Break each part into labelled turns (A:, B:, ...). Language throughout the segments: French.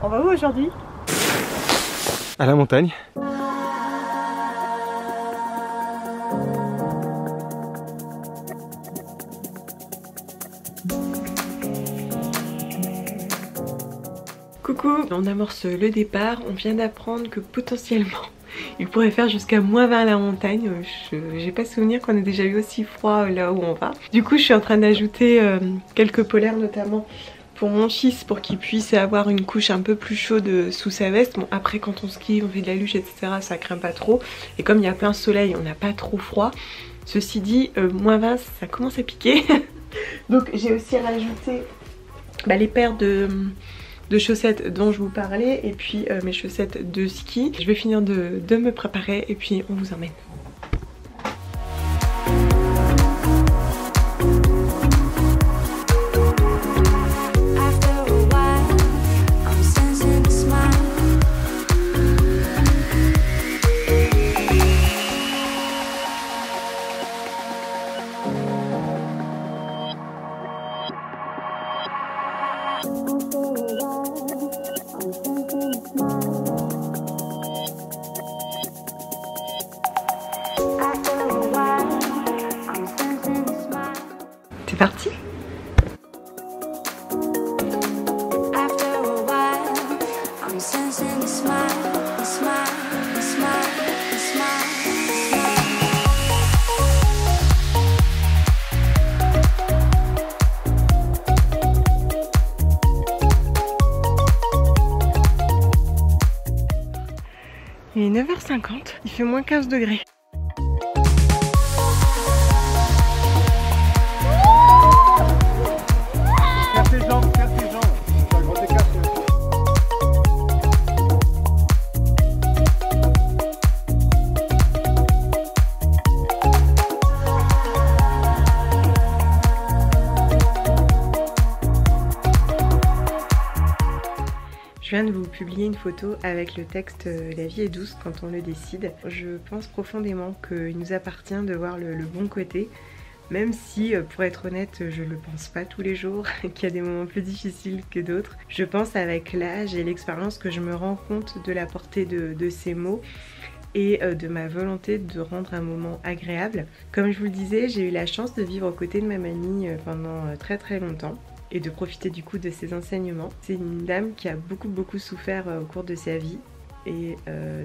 A: On va où aujourd'hui?
B: À la montagne.
A: Coucou, on amorce le départ. On vient d'apprendre que potentiellement il pourrait faire jusqu'à -20 à la montagne. J'ai pas souvenir qu'on ait déjà eu aussi froid là où on va. Du coup je suis en train d'ajouter quelques polaires notamment pour mon fils pour qu'il puisse avoir une couche un peu plus chaude sous sa veste. Bon après quand on skie, on fait de la luge etc, ça craint pas trop. Et comme il y a plein soleil, on n'a pas trop froid. Ceci dit, -20 ça commence à piquer. Donc j'ai aussi rajouté les paires de chaussettes dont je vous parlais et puis mes chaussettes de ski. Je vais finir de me préparer et puis on vous emmène. C'est parti. Il est 9h50, il fait -15 degrés. Je viens de vous publier une photo avec le texte « La vie est douce quand on le décide ». Je pense profondément qu'il nous appartient de voir le bon côté, même si, pour être honnête, je le pense pas tous les jours, qu'il y a des moments plus difficiles que d'autres. Je pense avec l'âge et l'expérience que je me rends compte de la portée de ces mots et de ma volonté de rendre un moment agréable. Comme je vous le disais, j'ai eu la chance de vivre aux côtés de ma mamie pendant très longtemps et de profiter du coup de ses enseignements. C'est une dame qui a beaucoup souffert au cours de sa vie et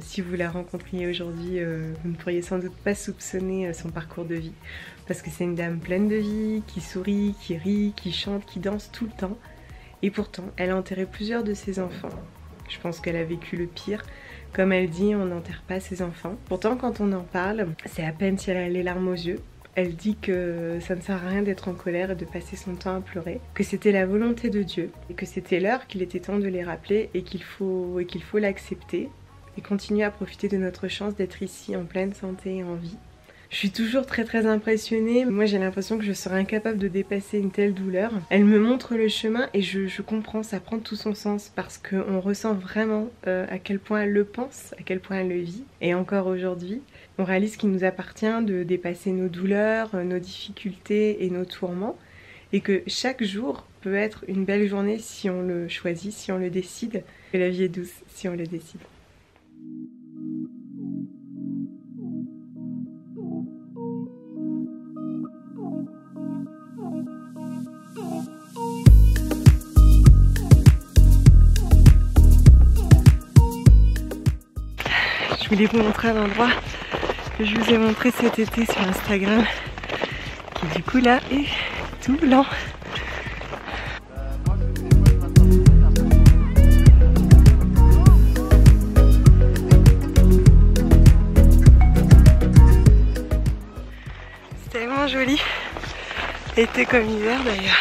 A: si vous la rencontriez aujourd'hui, vous ne pourriez sans doute pas soupçonner son parcours de vie parce que c'est une dame pleine de vie, qui sourit, qui rit, qui chante, qui danse tout le temps et pourtant elle a enterré plusieurs de ses enfants. Je pense qu'elle a vécu le pire. Comme elle dit, on n'enterre pas ses enfants. Pourtant quand on en parle, c'est à peine si elle a les larmes aux yeux. Elle dit que ça ne sert à rien d'être en colère et de passer son temps à pleurer, que c'était la volonté de Dieu et que c'était l'heure qu'il était temps de les rappeler et qu'il faut l'accepter et continuer à profiter de notre chance d'être ici en pleine santé et en vie. Je suis toujours très impressionnée. Moi j'ai l'impression que je serais incapable de dépasser une telle douleur. Elle me montre le chemin et je comprends, ça prend tout son sens parce qu'on ressent vraiment à quel point elle le pense, à quel point elle le vit. Et encore aujourd'hui, on réalise qu'il nous appartient de dépasser nos douleurs, nos difficultés et nos tourments. Et que chaque jour peut être une belle journée si on le choisit, si on le décide. Et la vie est douce si on le décide. Je voulais vous montrer un endroit que je vous ai montré cet été sur Instagram qui du coup là est tout blanc. C'est tellement joli, été comme hiver d'ailleurs.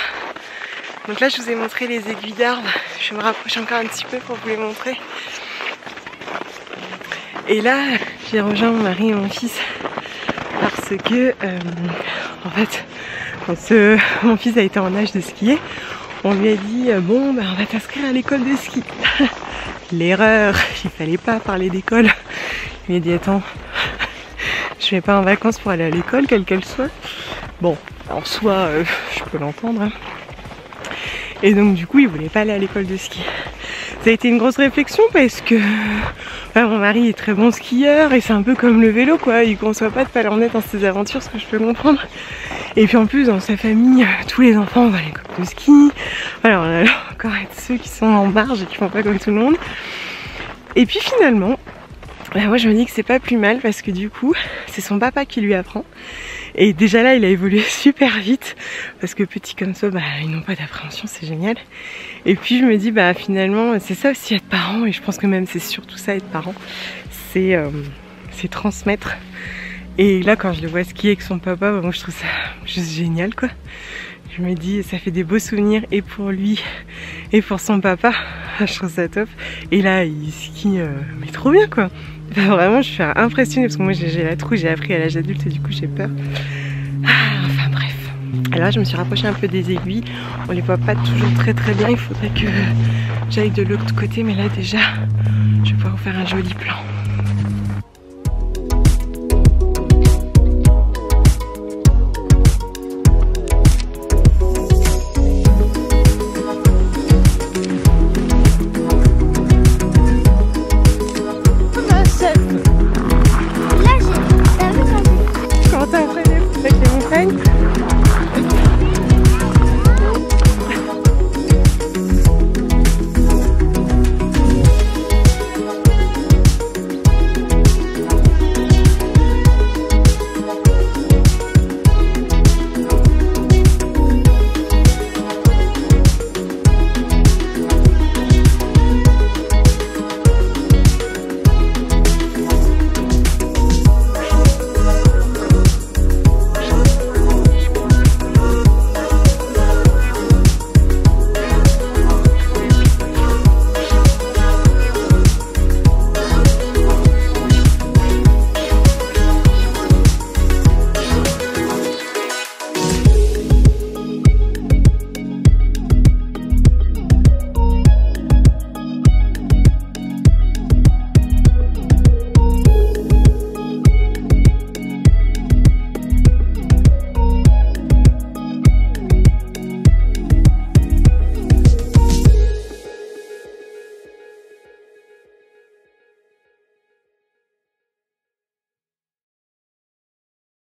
A: Donc là je vous ai montré les aiguilles d'arbres, je me rapproche encore un petit peu pour vous les montrer. Et là, j'ai rejoint mon mari et mon fils parce que, en fait, quand mon fils a été en âge de skier, on lui a dit bon, on va t'inscrire à l'école de ski. L'erreur, il fallait pas parler d'école. Il m'a dit attends, je vais pas en vacances pour aller à l'école, quelle qu'elle soit. Bon, en soi, je peux l'entendre. Hein. Et donc du coup, il voulait pas aller à l'école de ski. Ça a été une grosse réflexion parce que mon mari est très bon skieur et c'est un peu comme le vélo quoi, il conçoit pas de pas l'emmener dans ses aventures, ce que je peux comprendre. Et puis en plus dans sa famille, tous les enfants vont à l'école de ski, voilà, on a encore être ceux qui sont en marge et qui font pas comme tout le monde. Et puis finalement, moi je me dis que c'est pas plus mal parce que du coup c'est son papa qui lui apprend. Et déjà là il a évolué super vite parce que petit comme ça ils n'ont pas d'appréhension, c'est génial. Et puis je me dis finalement c'est ça aussi être parent, et je pense que même c'est surtout ça être parent, c'est transmettre. Et là quand je le vois skier avec son papa, moi je trouve ça juste génial quoi. Je me dis ça fait des beaux souvenirs et pour lui et pour son papa, je trouve ça top. Et là il skie mais trop bien quoi. Vraiment je suis impressionnée parce que moi j'ai la trouille, j'ai appris à l'âge adulte et du coup j'ai peur. Enfin bref. Alors je me suis rapprochée un peu des aiguilles, on les voit pas toujours très bien, il faudrait que j'aille de l'autre côté, mais là déjà je vais pouvoir vous faire un joli plan.